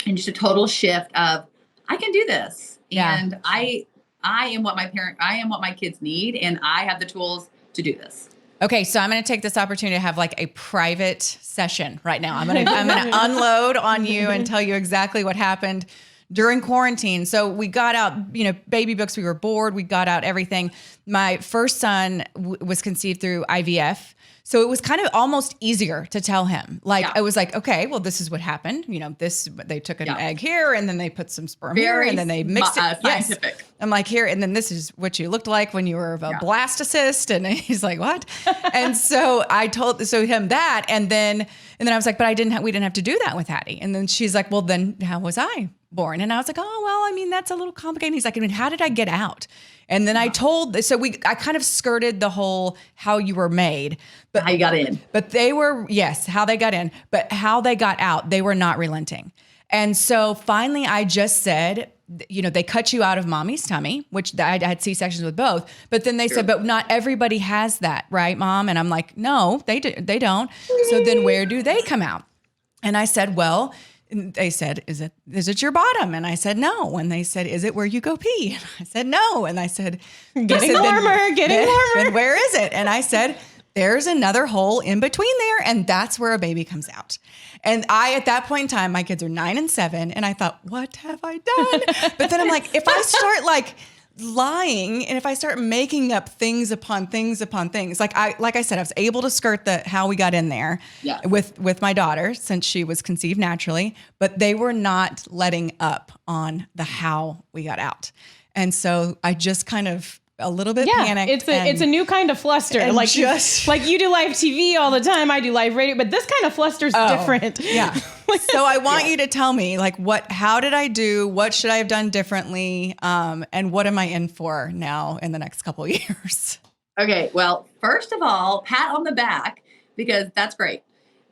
and just a total shift of, I can do this. Yeah. And I am what my kids need. And I have the tools to do this. Okay. So I'm going to take this opportunity to have a private session right now. I'm going to unload on you and tell you exactly what happened during quarantine. So we got out, baby books, we were bored. We got out everything. My first son was conceived through IVF. So it was kind of almost easier to tell him. It was okay, well, this is what happened. They took an egg here and then they put some sperm here and then they mixed it. Scientific. Yes. I'm here, and then this is what you looked like when you were a blastocyst. And he's like, what? And so I told him that. And then I was like, but we didn't have to do that with Hattie. And then she's like, well, then how was I born? And I was like, oh, well, that's a little complicated. He's like, how did I get out? And then I kind of skirted the whole how you were made. But how you got in. But they were, how they got in. But how they got out, they were not relenting. And so finally I just said, they cut you out of mommy's tummy, which I had C-sections with both. But then they said, but not everybody has that, right, Mom? And I'm like, no, they don't. So then where do they come out? And I said, well, they said, is it your bottom? And I said, no. And they said, is it where you go pee? And I said, no. And I said, getting warmer. And where is it? And I said, there's another hole in between there. And that's where a baby comes out. And at that point in time, my kids are 9 and 7. And I thought, what have I done? But then I'm like, if I start lying and if I start making up things upon things upon things, like I said, I was able to skirt how we got in there with my daughter since she was conceived naturally, but they were not letting up on the how we got out. And so I just kind of a little bit panicked. It's a new kind of fluster. Like you do live TV all the time. I do live radio, but this kind of fluster is different. Yeah. So I want you to tell me how did I do? What should I have done differently? And what am I in for now in the next couple of years? Okay. Well, first of all, pat on the back, because that's great.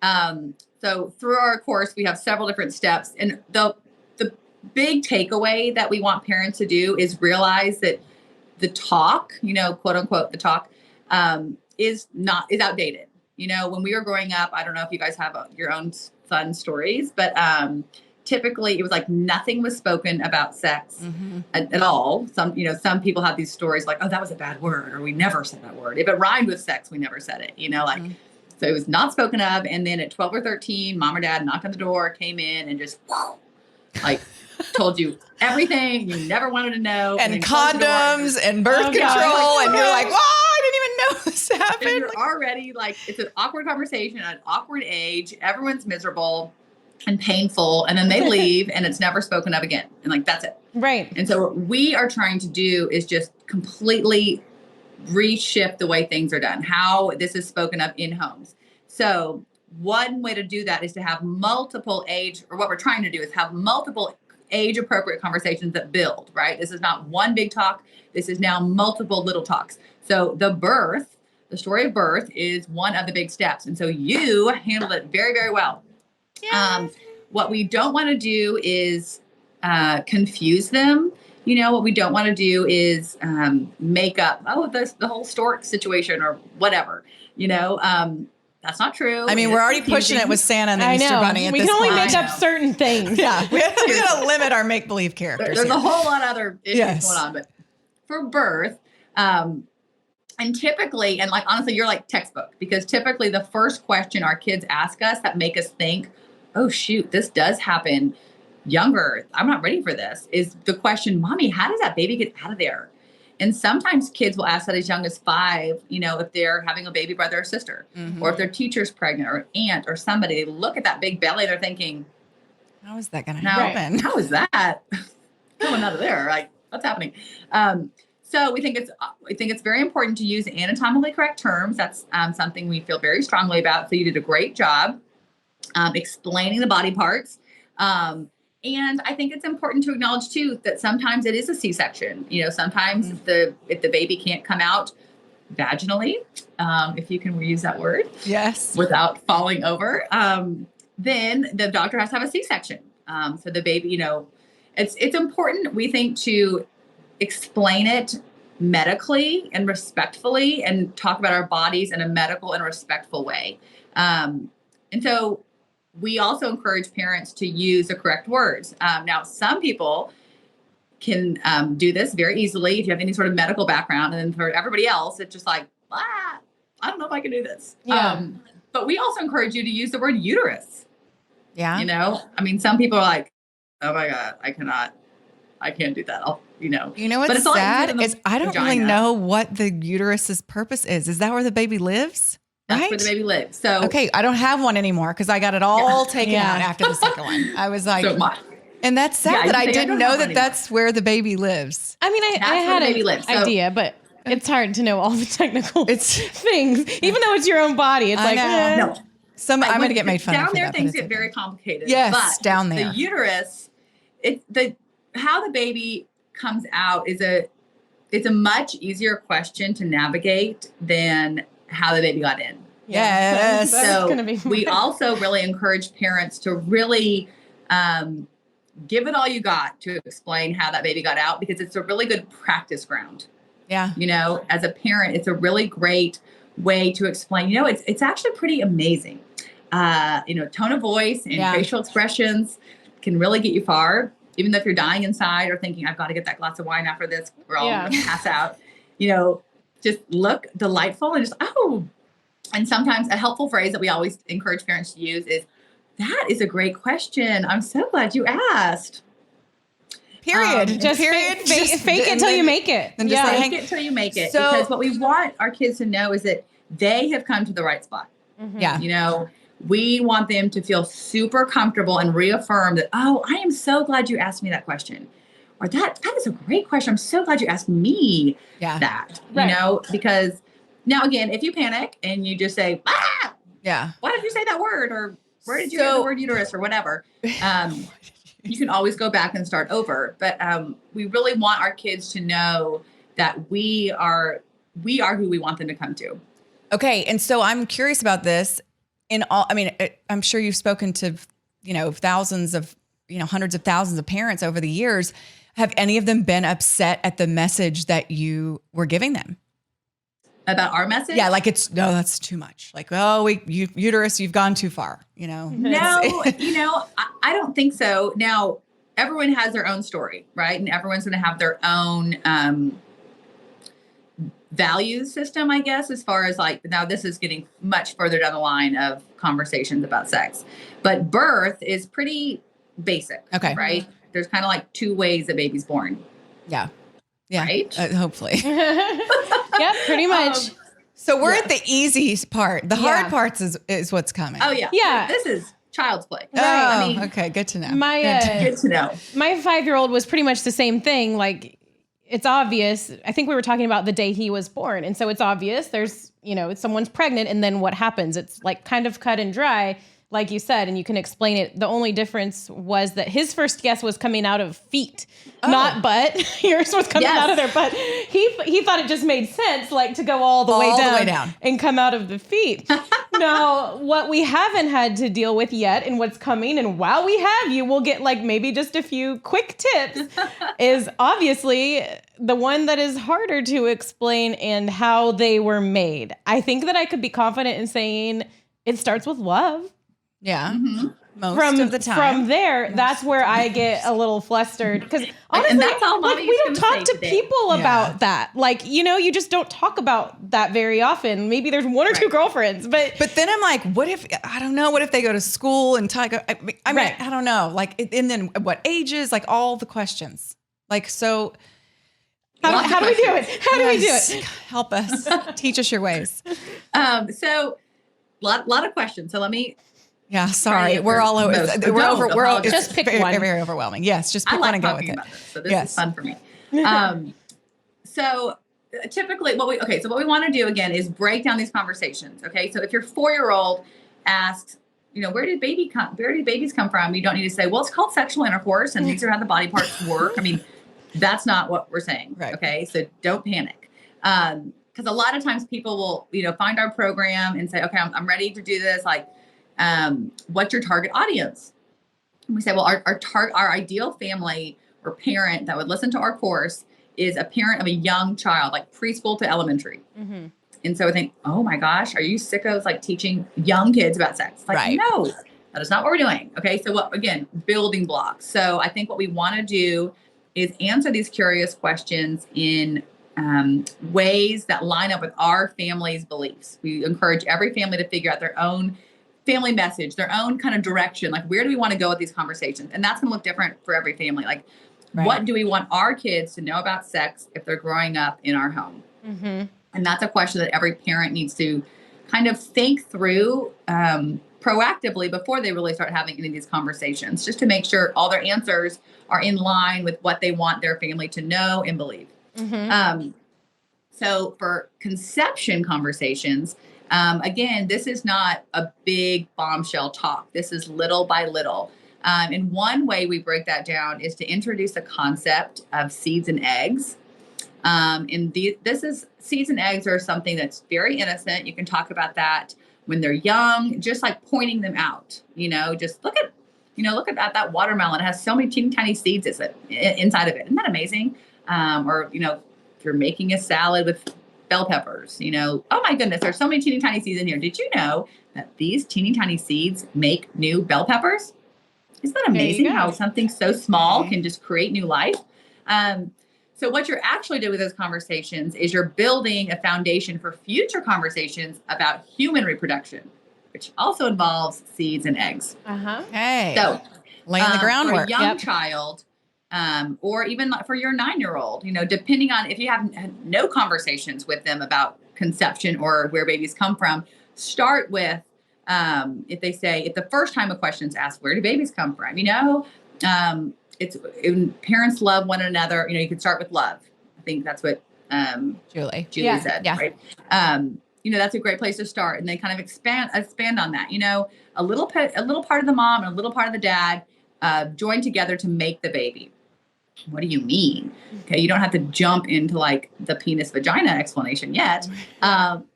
So through our course, we have several different steps, and the big takeaway that we want parents to do is realize that the talk, quote unquote, the talk, is outdated. When we were growing up, I don't know if you guys have your own fun stories, but typically it was nothing was spoken about sex at all. Some people have these stories oh, that was a bad word, or we never said that word. If it rhymed with sex, we never said it, so it was not spoken of. And then at 12 or 13, mom or dad knocked on the door, came in and just Like told you everything you never wanted to know. And then closed the door condoms and birth Oh, control. God. And you're like, wow, I didn't even know this and happened. you're already like, it's an awkward conversation at an awkward age. Everyone's miserable and painful. And then they leave and it's never spoken of again. And like, that's it. Right. And so what we are trying to do is just completely reshift the way things are done, how this is spoken of in homes. So one way to do that is to have multiple age, or what we're trying to do is have multiple age appropriate conversations that build, right? This is not one big talk. This is now multiple little talks. So the story of birth is one of the big steps. And so you handled it very, very well. What we don't want to do is confuse them. What we don't want to do is make up, the whole stork situation or whatever, that's not true. I mean, we're already pushing it with Santa and the I Easter know. Bunny at We this can only point. make up certain things. Yeah, we gotta limit our make-believe characters. There's here. a whole lot of other issues Yes. going on, but for birth, and typically, and like honestly, you're like textbook, because typically the first question our kids ask us that make us think, oh shoot, this does happen younger. I'm not ready for this, is the question, Mommy, how does that baby get out of there? And sometimes kids will ask that as young as 5, if they're having a baby brother or sister, or if their teacher's pregnant or aunt or somebody, they look at that big belly, they're thinking, How is that going to Now, happen? how is that coming out of there? Like, what's happening? So we think it's very important to use anatomically correct terms. That's something we feel very strongly about. So you did a great job explaining the body parts. And I think it's important to acknowledge too that sometimes it is a C-section. Sometimes if the baby can't come out vaginally, if you can reuse that word, Yes. without falling over, then the doctor has to have a C-section. So the baby, it's important, we think, to explain it medically and respectfully and talk about our bodies in a medical and respectful way. And so we also encourage parents to use the correct words. Now, some people can do this very easily if you have any sort of medical background. And then for everybody else, it's just like, I don't know if I can do this. Yeah. But we also encourage you to use the word uterus. Yeah. Some people are like, oh my God, I can't do that. You know But what's it's all sad in the is I don't really vagina. know what the uterus's purpose is. Is that where the baby lives? That's Right? where the baby lives. So, Okay, I don't have one anymore because I got it all taken Yeah. out after the second one. I was like, so and that's sad Yeah, that you I say, I didn't don't know have that one anymore. that's where the baby lives. I mean, I That's where had the baby an lives, so- idea, but it's hard to know all the technical It's things. Even though it's your own body, it's I like, know. no. I'm going to get made fun of down for there. that, but Things it's get okay. very complicated. Yes, but down there. The uterus, how the baby comes out it's a much easier question to navigate than how the baby got in. Yes. That's So gonna be we also really encourage parents to really give it all you got to explain how that baby got out, because it's a really good practice ground. Yeah. As a parent, it's a really great way to explain, it's actually pretty amazing. Tone of voice and Yeah. facial expressions can really get you far, even though if you're dying inside or thinking, I've got to get that glass of wine after this, or I'm going to pass out, just look delightful and just, and sometimes a helpful phrase that we always encourage parents to use is, that is a great question. I'm so glad you asked. Period. just period. fake it till you make it. and just Yeah. like, Fake it till you make it. So- Because what we want our kids to know is that they have come to the right spot. yeah. We want them to feel super comfortable and reaffirm that, I am so glad you asked me that question. Or that is a great question. I'm so glad you asked me Yeah. that, Right. because now again, if you panic and you just say, Yeah. why did you say that word? Or where did you get the word uterus or whatever? You can always go back and start over. But we really want our kids to know that we are who we want them to come to. Okay. And so I'm curious about this. I'm sure you've spoken to, thousands of, hundreds of thousands of parents over the years. Have any of them been upset at the message that you were giving them? About our message? Yeah. Like no, that's too much. Like, uterus, you've gone too far, No, I don't think so. Now, everyone has their own story, right? And everyone's going to have their own value system, I guess, as far as now this is getting much further down the line of conversations about sex. But birth is pretty basic. Okay. Right. There's kind of like 2 ways a baby's born. Yeah. Yeah. Right? Hopefully. Yep, pretty much. So we're at the easy part. The hard Yeah. parts is what's coming. Oh yeah. Yeah. This is child's play. Oh, I mean, okay. Good to know. My good to know. my 5-year-old was pretty much the same thing. Like, it's obvious. I think we were talking about the day he was born. And so it's obvious there's, someone's pregnant, and then what happens? It's like kind of cut and dry, like you said, and you can explain it. The only difference was that his first guess was coming out of feet, not butt. Yours was coming out of their butt. He thought it just made sense, like to go all the way down and come out of the feet. Now, what we haven't had to deal with yet, and what's coming, and while we have you, we'll get like maybe just a few quick tips, is obviously the one that is harder to explain and how they were made. I think that I could be confident in saying it starts with love. Yeah. Mm-hmm. Most of the time. From there, that's where I get a little flustered, because honestly, and that's all like, Mommy's we don't gonna talk say to today. people about that. Like, you just don't talk about that very often. Maybe there's 1 or 2 girlfriends, but then I'm like, what if, I don't know, what if they go to school and I mean, Right. I don't know. Like, and then what ages, like all the questions. Like, so. how do we do it? How do we do Yes, it? Help us. Teach us your ways. So lot of questions. So let me. Yeah, sorry. Right, We're all over. most- We're don't over. We're apologize. it's Just pick very, one. very overwhelming. Yes, just I pick one like and go talking with it. about this, so this Yes. is fun for me. So typically, what we want to do again is break down these conversations. Okay, so if your 4-year-old asks, where did babies come from? You don't need to say, well, it's called sexual intercourse, and these are how the body parts work. I mean, that's not what we're saying. Right. Okay, so don't panic. Because a lot of times people will, find our program and say, okay, I'm ready to do this. Like, what's your target audience? And we say, well, our ideal family or parent that would listen to our course is a parent of a young child, like preschool to elementary. Mm-hmm. And so I think, oh my gosh, are you sickos like teaching young kids about sex? Like, Right. no, that is not what we're doing. Okay. So again, building blocks. So I think what we want to do is answer these curious questions in ways that line up with our family's beliefs. We encourage every family to figure out their own family message, their own kind of direction. Like, where do we want to go with these conversations? And that's going to look different for every family. Like, what do we want our kids to know about sex if they're growing up in our home? Mm-hmm. And that's a question that every parent needs to kind of think through proactively before they really start having any of these conversations, just to make sure all their answers are in line with what they want their family to know and believe. Mm-hmm. So for conception conversations, again, this is not a big bombshell talk. This is little by little. And one way we break that down is to introduce a concept of seeds and eggs. This is seeds and eggs are something that's very innocent. You can talk about that when they're young, just like pointing them out. Just look at that watermelon. It has so many teeny tiny seeds inside of it. Isn't that amazing? Or if you're making a salad with bell peppers, oh my goodness, there's so many teeny tiny seeds in here. Did you know that these teeny tiny seeds make new bell peppers? Isn't that amazing how something so small can just create new life? So what you're actually doing with those conversations is you're building a foundation for future conversations about human reproduction, which also involves seeds and eggs. Uh-huh. Hey. So laying the groundwork. for a young child, or even for your 9-year-old, depending on if you have no conversations with them about conception or where babies come from, start with, if the first time a question is asked, where do babies come from? Parents love one another. You can start with love. I think that's what Julie said, yeah. right? That's a great place to start, and then kind of expand on that. A little part of the mom and a little part of the dad join together to make the baby. What do you mean? Okay, you don't have to jump into like the penis vagina explanation yet.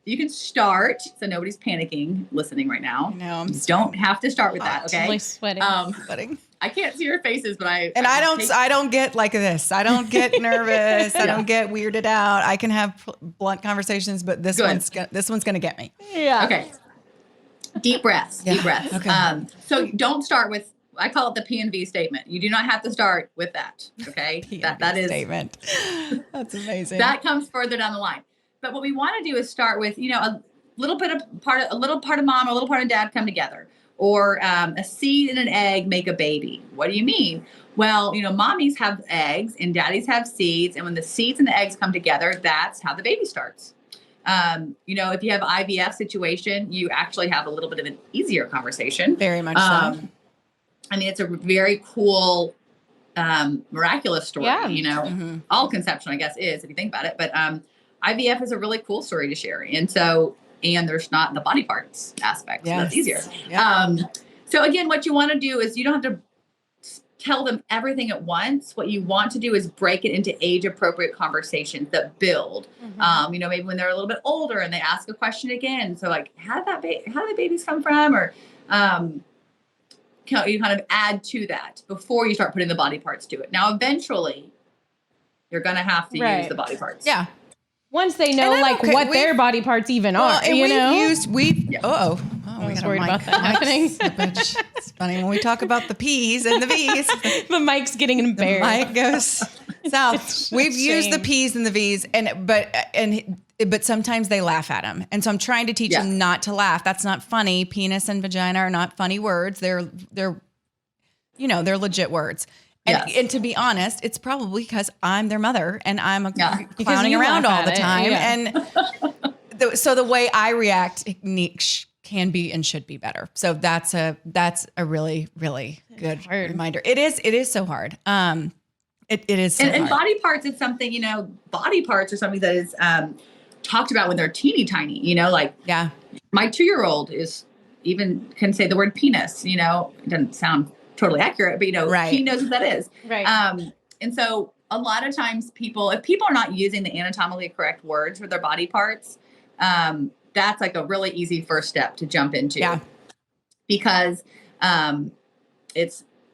You can start, so nobody's panicking listening right now. No, you don't have to start with that. Okay, Really sweating. sweating. I can't see your faces, but I don't get like this. I don't get nervous. I don't get weirded out. I can have blunt conversations, but this one's gonna get me. Yeah. Okay. Deep breaths. Yeah. Deep breaths. Okay. So don't start with. I call it the P&V statement. You do not have to start with that. Okay. that is statement. That's amazing. That comes further down the line. But what we want to do is start with, a little part of mom, a little part of dad come together. Or a seed and an egg make a baby. What do you mean? Well, mommies have eggs and daddies have seeds. And when the seeds and the eggs come together, that's how the baby starts. If you have IVF situation, you actually have a little bit of an easier conversation. Very much so. It's a very cool, miraculous story. Yeah. All conception, I guess, is, if you think about it. But IVF is a really cool story to share. And there's not the body parts aspect. So that's easier. Yeah. So again, what you want to do is you don't have to tell them everything at once. What you want to do is break it into age appropriate conversations that build. Maybe when they're a little bit older and they ask a question again. So like, how did the babies come from? Or you kind of add to that before you start putting the body parts to it. Now, eventually, you're going to have to use the body parts. Yeah. Once they know what their body parts even are, and we was we got worried about that happening. It's funny when we talk about the P's and the V's. The mic's getting embarrassed. The mic goes south. We've used the P's and the V's, but sometimes they laugh at them, and so I'm trying to teach them not to laugh. That's not funny. Penis and vagina are not funny words. They're legit words. And to be honest, it's probably because I'm their mother and I'm clowning around all the time. Yeah. And so the way I react can be and should be better. So that's a really, really good reminder. It is so hard. It is so hard. And body parts is something, body parts are something that is talked about when they're teeny tiny, my 2-year-old can say the word penis, it doesn't sound totally accurate, but he knows what that is. Right. And so a lot of times if people are not using the anatomically correct words for their body parts, that's like a really easy first step to jump into. Yeah. Because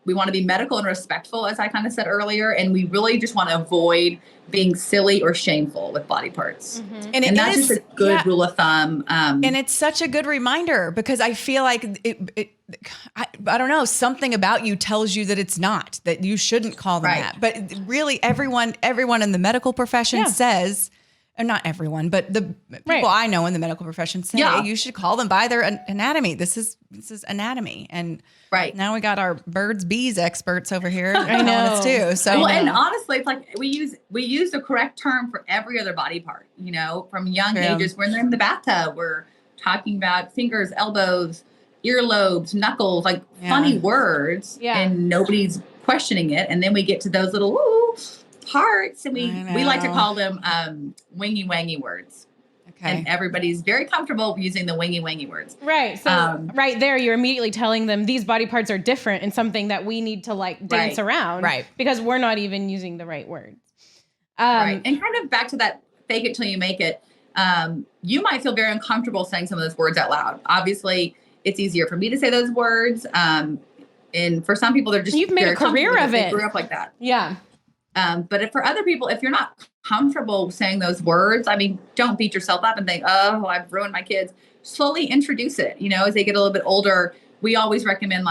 we want to be medical and respectful, as I kind of said earlier, and we really just want to avoid being silly or shameful with body parts. Mm-hmm. And that's just a good rule of thumb. And it's such a good reminder because I feel like I don't know, something about you tells you that it's not, that you shouldn't call them that. But really everyone in the medical profession says, or not everyone, but the people I know in the medical profession say you should call them by their anatomy. This is anatomy. And now we got our birds, bees experts over here. I know us too. So and honestly, it's like we use the correct term for every other body part, from young ages. When they're in the bathtub, we're talking about fingers, elbows, earlobes, knuckles, like funny words, and nobody's questioning it. And then we get to those little parts, and we like to call them wingy wangy words. Okay. And everybody's very comfortable using the wingy wangy words. Right. So right there, you're immediately telling them these body parts are different and something that we need to dance around. Right. Because we're not even using the right words. Right. And kind of back to that fake it till you make it. You might feel very uncomfortable saying some of those words out loud. Obviously, it's easier for me to say those words. And for some people, they're just you've made a career of it. They grew up like that. Yeah. But for other people, if you're not comfortable saying those words, don't beat yourself up and think, oh, I've ruined my kids. Slowly introduce it. As they get a little bit older, we always recommend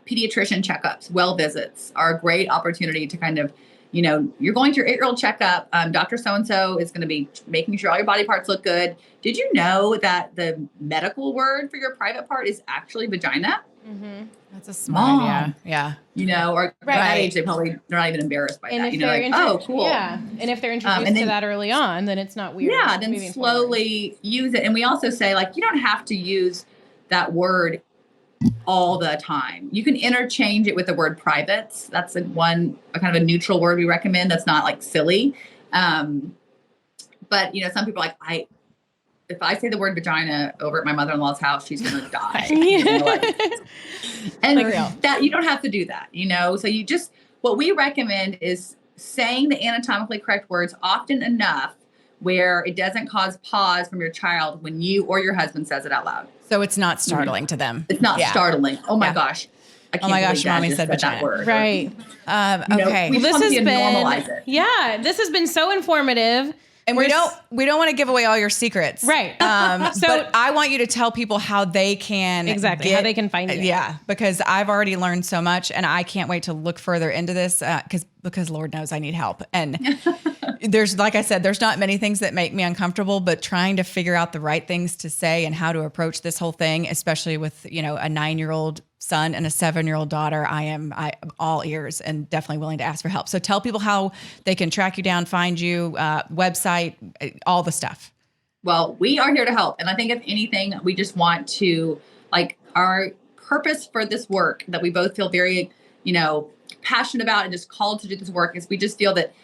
pediatrician checkups. Well visits are a great opportunity to kind of, you're going to your 8-year-old checkup. Dr. So-and-so is going to be making sure all your body parts look good. Did you know that the medical word for your private part is actually vagina? Mm-hmm. That's a small idea. Yeah. Or at that age, they're not even embarrassed by that. Oh, cool. Yeah. And if they're introduced to that early on, then it's not weird. Yeah. Then slowly use it. And we also say, you don't have to use that word all the time. You can interchange it with the word privates. That's a kind of a neutral word we recommend. That's not silly. But some people are if I say the word vagina over at my mother-in-law's house, she's going to die. And that you don't have to do that, So what we recommend is saying the anatomically correct words often enough where it doesn't cause pause from your child when you or your husband says it out loud. So it's not startling to them. It's not startling. Oh my gosh. I can't believe mommy said vagina. That word. Right. Okay. Well, this has been normalize it. Yeah, this has been so informative. And we don't want to give away all your secrets. Right. But I want you to tell people how they can how they can find you. Yeah, because I've already learned so much and I can't wait to look further into this because Lord knows I need help. And there's, like I said, there's not many things that make me uncomfortable, but trying to figure out the right things to say and how to approach this whole thing, especially with, a 9-year-old son and a 7-year-old daughter, I'm all ears and definitely willing to ask for help. So tell people how they can track you down, find you, website, all the stuff. Well, we are here to help. And I think if anything, we just want to, our purpose for this work that we both feel very, passionate about and just called to do this work is we just feel that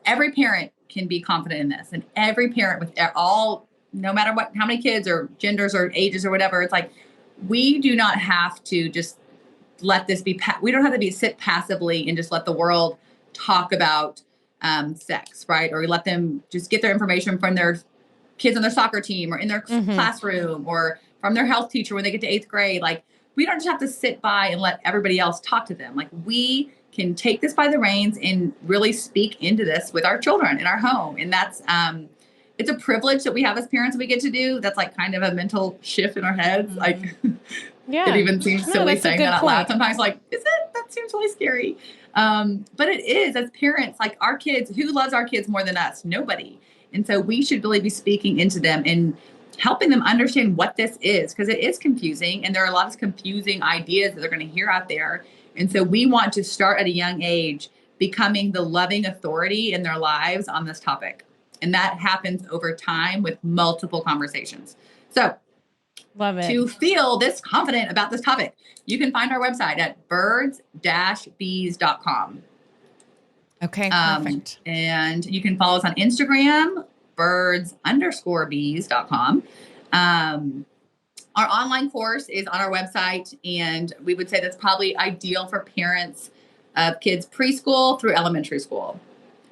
every parent can be confident in this, and every parent with all, no matter how many kids or genders or ages or whatever, it's like, we do not have to just let this be, we don't have to sit passively and just let the world talk about sex, right? Or let them just get their information from their kids on their soccer team or in their classroom or from their health teacher when they get to 8th grade. We don't just have to sit by and let everybody else talk to them. We can take this by the reins and really speak into this with our children in our home. And that's, it's a privilege that we have as parents we get to do. That's kind of a mental shift in our heads. It even seems silly saying that out loud. Sometimes is it? That seems really scary. But it is, as parents, our kids, who loves our kids more than us? Nobody. And so we should really be speaking into them and helping them understand what this is, because it is confusing. And there are a lot of confusing ideas that they're going to hear out there. And so we want to start at a young age becoming the loving authority in their lives on this topic. And that happens over time with multiple conversations. So love it. To feel this confident about this topic, you can find our website at birds-bees.com. Okay, perfect. And you can follow us on Instagram, birds_bees.com. Our online course is on our website, and we would say that's probably ideal for parents of kids preschool through elementary school.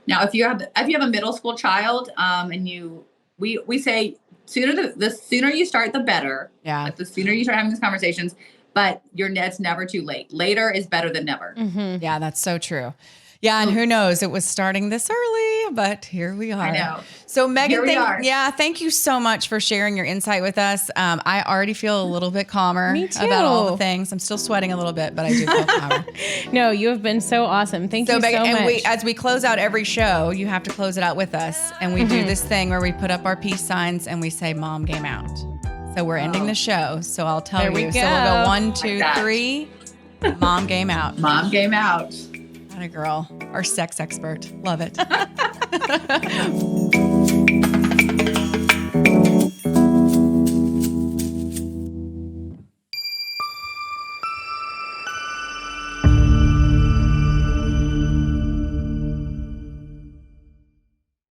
Now, if you have a middle school child, and we say the sooner you start, the better. Yeah. The sooner you start having these conversations, but it's never too late. Later is better than never. Mm-hmm. Yeah, that's so true. Yeah, and who knows? It was starting this early, but here we are. I know. So Megan, Here thank you so much for sharing your insight with us. I already feel a little bit calmer Me too. about all the things. I'm still sweating a little bit, but I do feel calmer. No, you have been so awesome. Thank you Megan, so much. And as we close out every show, you have to close it out with us, and we do this thing where we put up our peace signs and we say "Mom Game Out." So we're ending the show. So I'll tell you. So we'll go 1, 2, 3. Mom Game Out. Mom Game Out. Not a girl. Our sex expert. Love it.